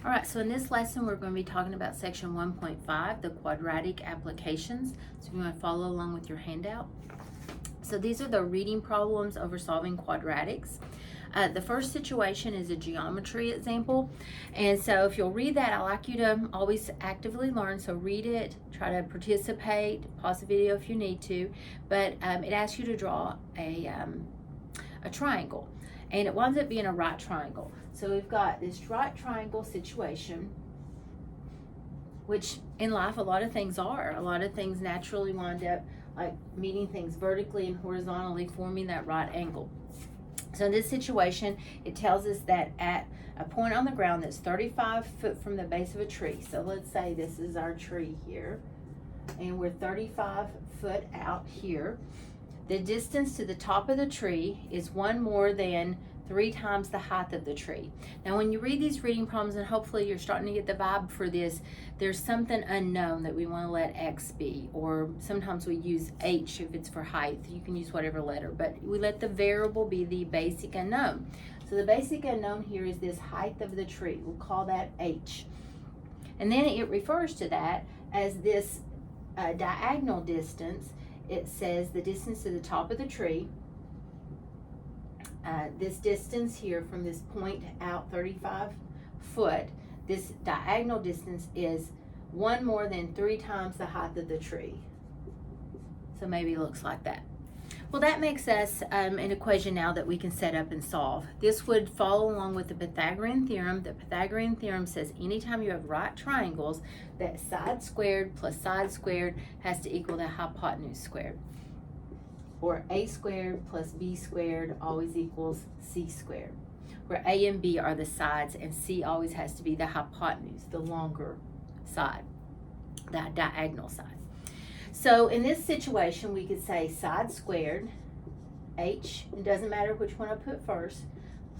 All right, so in this lesson, we're going to be talking about section 1.5, the quadratic applications. So if you want to follow along with your handout. So these are the reading problems over solving quadratics. The first situation is a geometry example. And so if you'll read that, I like you to always actively learn. So read it, try to participate, pause the video if you need to. But it asks you to draw a triangle. And it winds up being a right triangle. So we've got this right triangle situation, which in life a lot of things are. A lot of things naturally wind up like meeting things vertically and horizontally, forming that right angle. So in this situation, it tells us that at a point on the ground that's 35 foot from the base of a tree. So let's say this is our tree here, and we're 35 foot out here. The distance to the top of the tree is one more than 3 times the height of the tree. Now when you read these reading problems, and hopefully you're starting to get the vibe for this, there's something unknown that we want to let X be, or sometimes we use H if it's for height. You can use whatever letter, but we let the variable be the basic unknown. So the basic unknown here is this height of the tree. We'll call that H. And then it refers to that as this diagonal distance. It says the distance to the top of the tree. This distance here from this point out 35 foot, this diagonal distance is one more than 3 times the height of the tree. So maybe it looks like that. Well, that makes us an equation now that we can set up and solve. This would follow along with the Pythagorean theorem. The Pythagorean theorem says anytime you have right triangles, that side squared plus side squared has to equal the hypotenuse squared. Or a squared plus b squared always equals c squared. Where a and b are the sides and c always has to be the hypotenuse, the longer side, the diagonal side. So in this situation, we could say side squared, h, it doesn't matter which one I put first,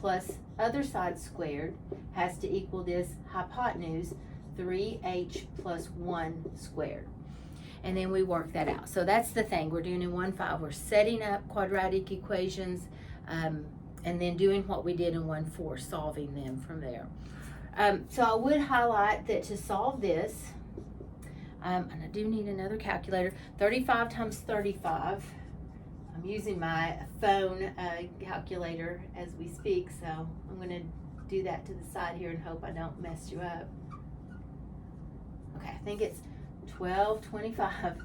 plus other side squared has to equal this hypotenuse, 3h plus 1 squared. And then we work that out. So that's the thing we're doing in 1.5. We're setting up quadratic equations and then doing what we did in 1.4, solving them from there. So I would highlight that to solve this, and I do need another calculator, 35 times 35. I'm using my phone calculator as we speak, so I'm going to do that to the side here and hope I don't mess you up. Okay, I think it's 1225.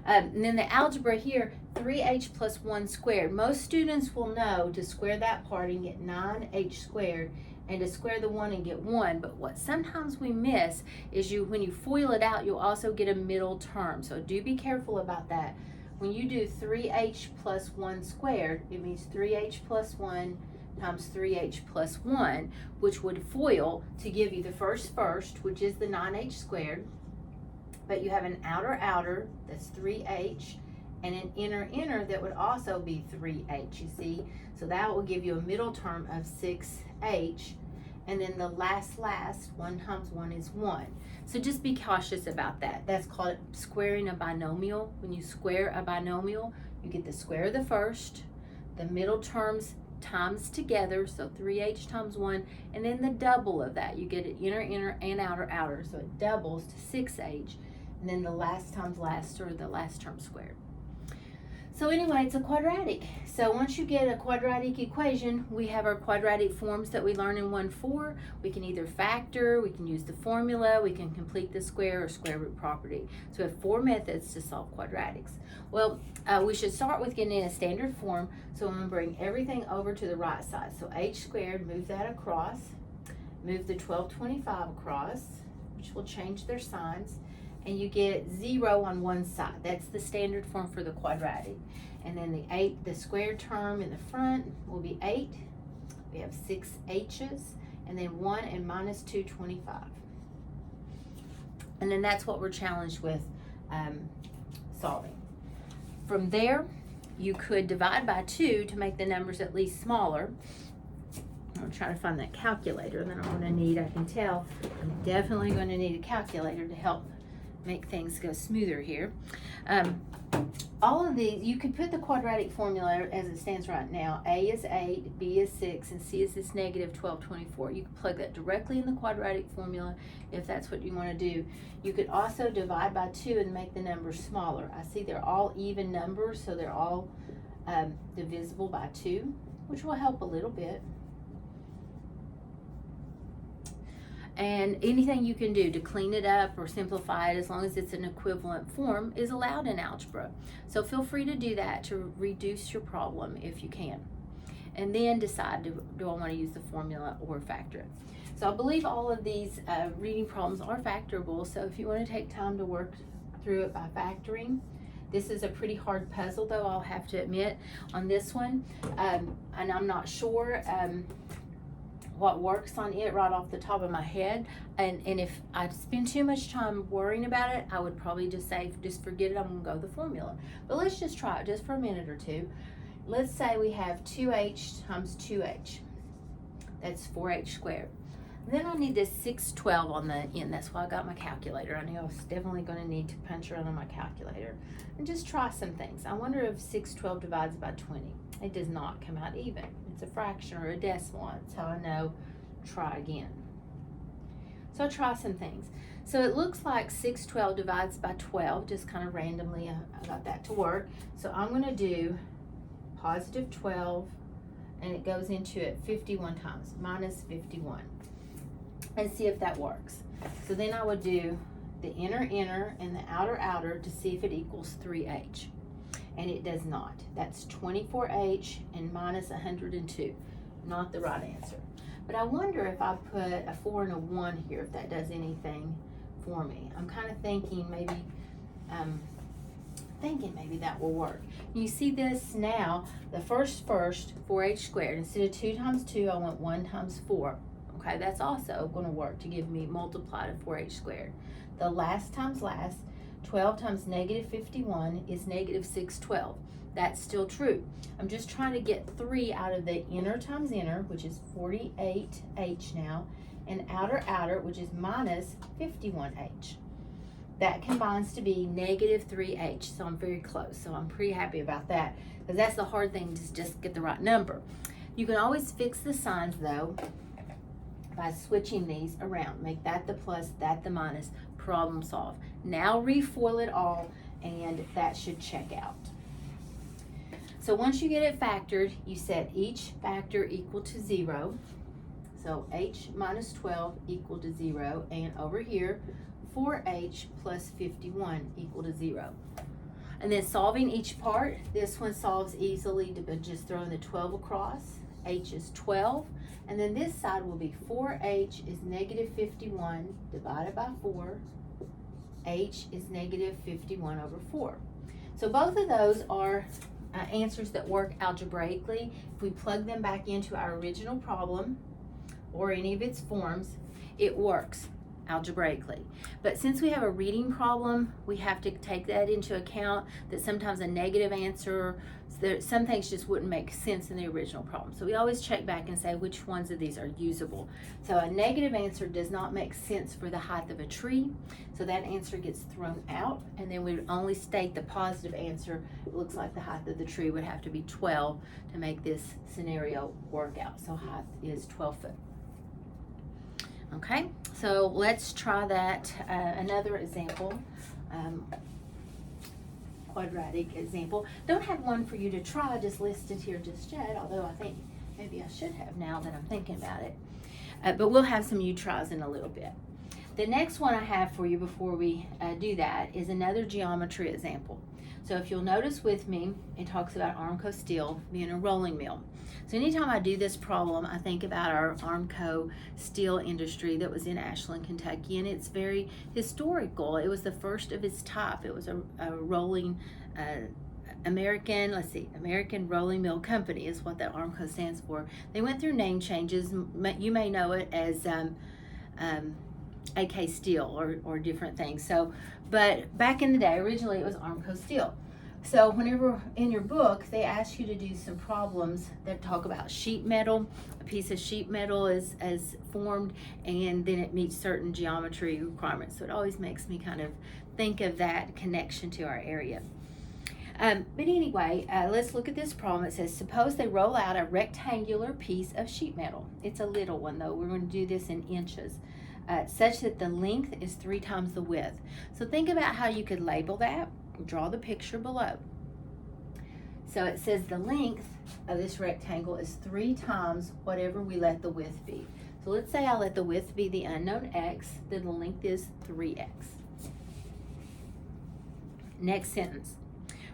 And then the algebra here, 3h plus 1 squared. Most students will know to square that part and get 9h squared, and to square the 1 and get 1. But what sometimes we miss is when you FOIL it out, you'll also get a middle term. So do be careful about that. When you do 3h plus 1 squared, it means 3h plus 1 times 3h plus 1, which would FOIL to give you the first, which is the 9h squared. But you have an outer, that's 3h, and an inner that would also be 3h, you see? So that will give you a middle term of 6h, and then the last, 1 times 1 is 1. So just be cautious about that. That's called squaring a binomial. When you square a binomial, you get the square of the first, the middle terms times together, so 3h times 1, and then the double of that. You get an inner, and outer, so it doubles to 6h. And then the last times last, or the last term squared. So anyway, it's a quadratic. So once you get a quadratic equation, we have our quadratic forms that we learn in 1.4. We can either factor, we can use the formula, we can complete the square or square root property. So we have 4 methods to solve quadratics. Well, we should start with getting in a standard form. So I'm going to bring everything over to the right side. So h squared, move that across. Move the 1225 across, which will change their signs. And you get 0 on one side. That's the standard form for the quadratic. And then the square term in the front will be 8. We have 6 h's, and then 1 and minus 225. And then that's what we're challenged with solving. From there, you could divide by 2 to make the numbers at least smaller. I'm trying to find that calculator that I'm going to need. I can tell I'm definitely going to need a calculator to help make things go smoother here. All of these, you could put the quadratic formula as it stands right now. A is 8, B is 6, and C is this negative 1224. You can plug that directly in the quadratic formula if that's what you want to do. You could also divide by 2 and make the numbers smaller. I see they're all even numbers, so they're all divisible by 2, which will help a little bit. And anything you can do to clean it up or simplify it, as long as it's an equivalent form, is allowed in algebra. So feel free to do that to reduce your problem if you can. And then decide, do I want to use the formula or factor it? So I believe all of these reading problems are factorable. So if you want to take time to work through it by factoring. This is a pretty hard puzzle, though, I'll have to admit, on this one. And I'm not sure what works on it right off the top of my head, and if I spend too much time worrying about it, I would probably just say, just forget it, I'm gonna go with the formula. But let's just try it just for a minute or two. Let's say we have 2h times 2h. That's 4h squared. Then I need this 612 on the end. That's why I got my calculator. I knew I was definitely going to need to punch around on my calculator and just try some things. I wonder if 612 divides by 20. It does not come out even. It's a fraction or a decimal. That's how I know. Try again. So I try some things. So it looks like 612 divides by 12, just kind of randomly I got that to work. So I'm going to do positive 12, and it goes into it 51 times, minus 51. And see if that works. So then I would do the inner and the outer to see if it equals 3h. And it does not. That's 24h and minus 102. Not the right answer. But I wonder if I put a 4 and a 1 here, if that does anything for me. I'm kind of thinking maybe that will work. You see this now, the first 4h squared. Instead of 2 times 2, I want 1 times 4. Okay, that's also going to work to give me multiply to 4h squared. The last times last, 12 times negative 51 is negative 612. That's still true. I'm just trying to get 3 out of the inner times inner, which is 48h now, and outer, which is minus 51h. That combines to be negative 3h, so I'm very close. So I'm pretty happy about that, because that's the hard thing, to just get the right number. You can always fix the signs, though, by switching these around. Make that the plus, that the minus, problem solve. Now refoil it all, and that should check out. So once you get it factored, you set each factor equal to 0. So h minus 12 equal to 0, and over here, 4h plus 51 equal to 0. And then solving each part, this one solves easily by just throwing the 12 across. H is 12. And then this side will be 4h is negative 51 divided by 4. H is negative 51 over 4. So both of those are answers that work algebraically. If we plug them back into our original problem or any of its forms, it works algebraically. But since we have a reading problem, we have to take that into account, that sometimes a negative answer, some things just wouldn't make sense in the original problem. So we always check back and say which ones of these are usable. So a negative answer does not make sense for the height of a tree, so that answer gets thrown out, and then we would only state the positive answer. It looks like the height of the tree would have to be 12 to make this scenario work out. So height is 12 foot. Okay, so let's try that. Another example, quadratic example. Don't have one for you to try just listed here just yet, although I think maybe I should have now that I'm thinking about it. But we'll have some you tries in a little bit. The next one I have for you before we do that is another geometry example. So if you'll notice with me, it talks about Armco Steel being a rolling mill. So anytime I do this problem, I think about our Armco steel industry that was in Ashland, Kentucky, and it's very historical. It was the first of its type. It was a rolling American Rolling Mill Company is what that Armco stands for. They went through name changes. You may know it as AK Steel or different things. So, but back in the day, originally it was Armco Steel. So whenever in your book, they ask you to do some problems that talk about sheet metal. A piece of sheet metal is formed, and then it meets certain geometry requirements. So it always makes me kind of think of that connection to our area. But anyway, let's look at this problem. It says, suppose they roll out a rectangular piece of sheet metal. It's a little one though. We're going to do this in inches. Such that the length is 3 times the width. So think about how you could label that. Draw the picture below. So it says the length of this rectangle is 3 times whatever we let the width be. So let's say I let the width be the unknown x, then the length is 3x. Next sentence.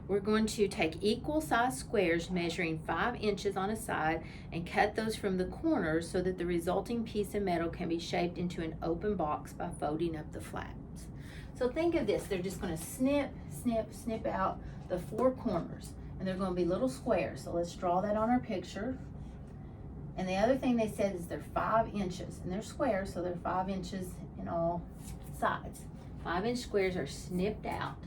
We're going to take equal size squares measuring 5 inches on a side and cut those from the corners so that the resulting piece of metal can be shaped into an open box by folding up the flaps. So think of this. They're just going to snip out the 4 corners, and they're going to be little squares. So let's draw that on our picture. And the other thing they said is they're 5 inches, and they're squares, so they're 5 inches in all sides. 5-inch squares are snipped out.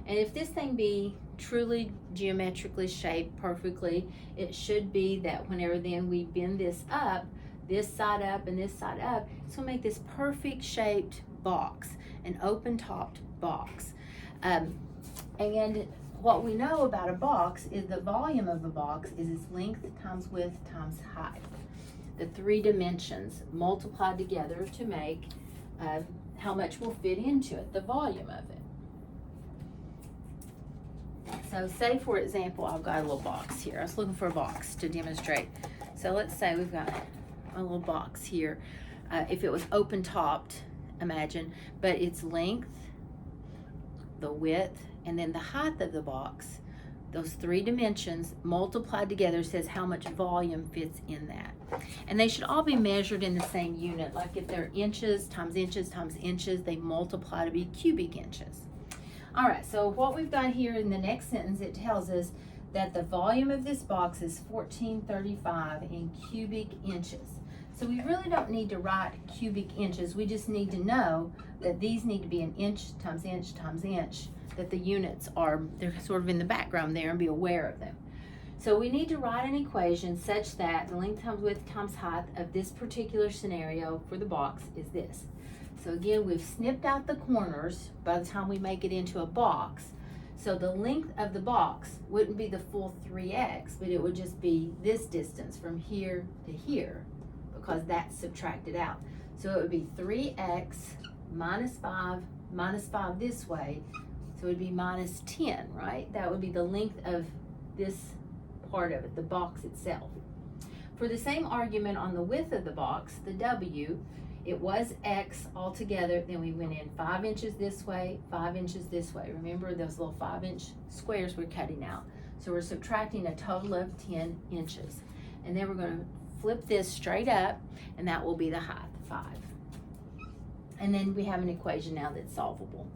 And if this thing be truly geometrically shaped perfectly, it should be that whenever then we bend this up, this side up and this side up, it's going to make this perfect shaped box, an open topped box. And what we know about a box is the volume of a box is its length times width times height. The 3 dimensions multiplied together to make how much will fit into it, the volume of it. So say, for example, I've got a little box here. I was looking for a box to demonstrate. So let's say we've got a little box here. If it was open topped, imagine, but its length, the width, and then the height of the box, those 3 dimensions multiplied together says how much volume fits in that. And they should all be measured in the same unit. Like if they're inches times inches times inches, they multiply to be cubic inches. All right, so what we've got here in the next sentence, it tells us that the volume of this box is 1435 in cubic inches. So we really don't need to write cubic inches. We just need to know that these need to be an inch times inch times inch, that the units are, they're sort of in the background there, and be aware of them. So we need to write an equation such that the length times width times height of this particular scenario for the box is this. So again, we've snipped out the corners by the time we make it into a box. So the length of the box wouldn't be the full 3x, but it would just be this distance from here to here, because that's subtracted out. So it would be 3x minus 5 this way. So it would be minus 10, right? That would be the length of this part of it, the box itself. For the same argument on the width of the box, the W, it was x altogether, then we went in 5 inches this way, 5 inches this way. Remember those little 5-inch squares we're cutting out. So we're subtracting a total of 10 inches. And then we're going to flip this straight up, and that will be the height, 5. And then we have an equation now that's solvable.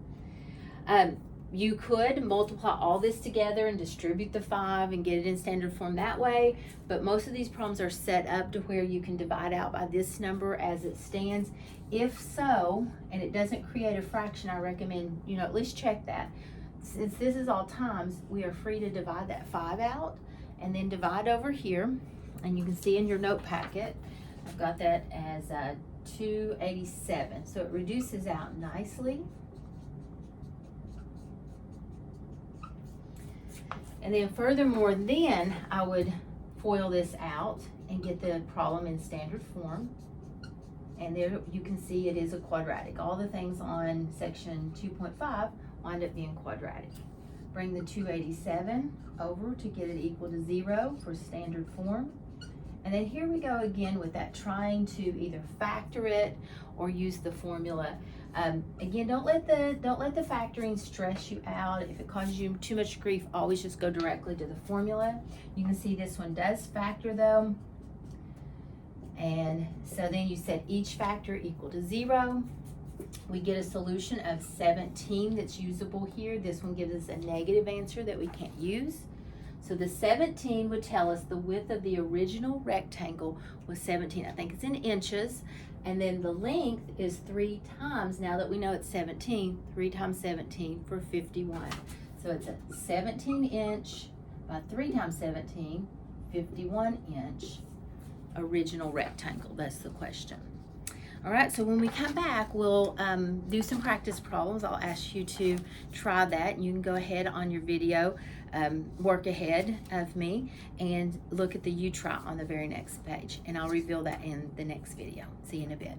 You could multiply all this together and distribute the 5 and get it in standard form that way, but most of these problems are set up to where you can divide out by this number as it stands. If so, and it doesn't create a fraction, I recommend, at least check that. Since this is all times, we are free to divide that 5 out and then divide over here, and you can see in your note packet, I've got that as 287. So it reduces out nicely. And then furthermore, then I would FOIL this out and get the problem in standard form. And there you can see it is a quadratic. All the things on section 2.5 wind up being quadratic. Bring the 287 over to get it equal to 0 for standard form. And then here we go again with that, trying to either factor it or use the formula. Again, don't let the factoring stress you out. If it causes you too much grief, always just go directly to the formula. You can see this one does factor though. And so then you set each factor equal to 0. We get a solution of 17 that's usable here. This one gives us a negative answer that we can't use. So the 17 would tell us the width of the original rectangle was 17. I think it's in inches. And then the length is 3 times, now that we know it's 17, 3 times 17 for 51. So it's a 17-inch by 3 times 17, 51-inch original rectangle. That's the question. All right, so when we come back, we'll do some practice problems. I'll ask you to try that. You can go ahead on your video, work ahead of me, and look at the you try on the very next page. And I'll reveal that in the next video. See you in a bit.